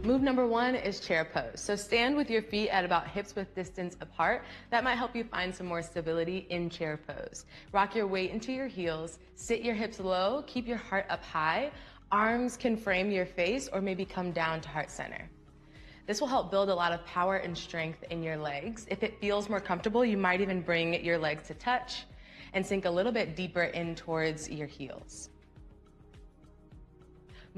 Move number one is chair pose. So stand with your feet at about hips width distance apart. That might help you find some more stability in chair pose. Rock your weight into your heels, sit your hips low, keep your heart up high. Arms can frame your face or maybe come down to heart center. This will help build a lot of power and strength in your legs. If it feels more comfortable, you might even bring your legs to touch and sink a little bit deeper in towards your heels.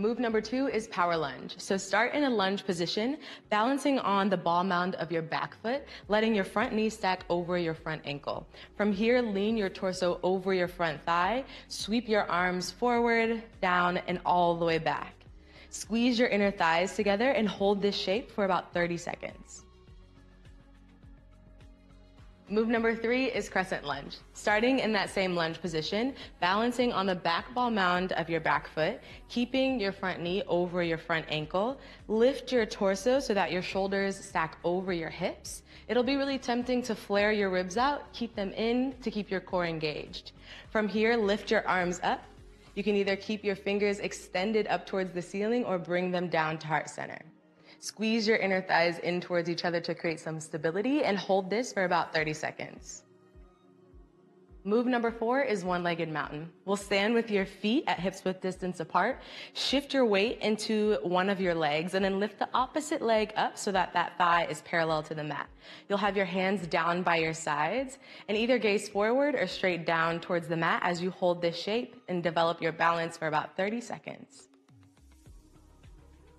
Move number two is power lunge. So start in a lunge position, balancing on the ball mound of your back foot, letting your front knee stack over your front ankle. From here, lean your torso over your front thigh, sweep your arms forward, down, and all the way back. Squeeze your inner thighs together and hold this shape for about 30 seconds. Move number three is crescent lunge. Starting in that same lunge position, balancing on the back ball mound of your back foot, keeping your front knee over your front ankle. Lift your torso so that your shoulders stack over your hips. It'll be really tempting to flare your ribs out, keep them in to keep your core engaged. From here, lift your arms up. You can either keep your fingers extended up towards the ceiling or bring them down to heart center. Squeeze your inner thighs in towards each other to create some stability and hold this for about 30 seconds. Move number four is one-legged mountain. We'll stand with your feet at hips width distance apart. Shift your weight into one of your legs and then lift the opposite leg up so that that thigh is parallel to the mat. You'll have your hands down by your sides and either gaze forward or straight down towards the mat as you hold this shape and develop your balance for about 30 seconds.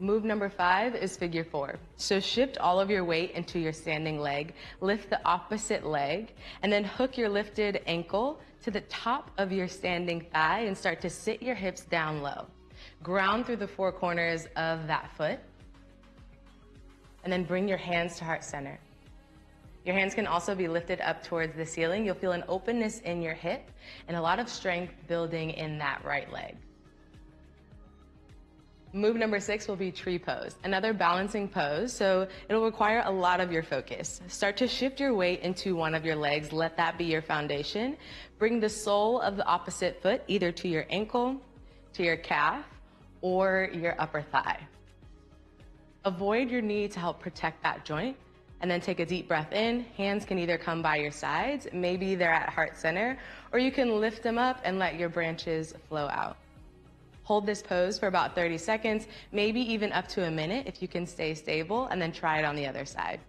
Move number five is figure four. So shift all of your weight into your standing leg, lift the opposite leg, and then hook your lifted ankle to the top of your standing thigh and start to sit your hips down low. Ground through the four corners of that foot, and then bring your hands to heart center. Your hands can also be lifted up towards the ceiling. You'll feel an openness in your hip and a lot of strength building in that right leg. Move number six will be tree pose, another balancing pose, so it'll require a lot of your focus. Start to shift your weight into one of your legs, let that be your foundation. Bring the sole of the opposite foot either to your ankle, to your calf, or your upper thigh. Avoid your knee to help protect that joint, and then take a deep breath in. Hands can either come by your sides, maybe they're at heart center, or you can lift them up and let your branches flow out. Hold this pose for about 30 seconds, maybe even up to a minute if you can stay stable, and then try it on the other side.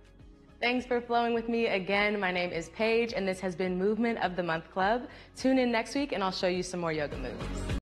Thanks for flowing with me. Again, my name is Paige, and this has been Movement of the Month Club. Tune in next week, and I'll show you some more yoga moves.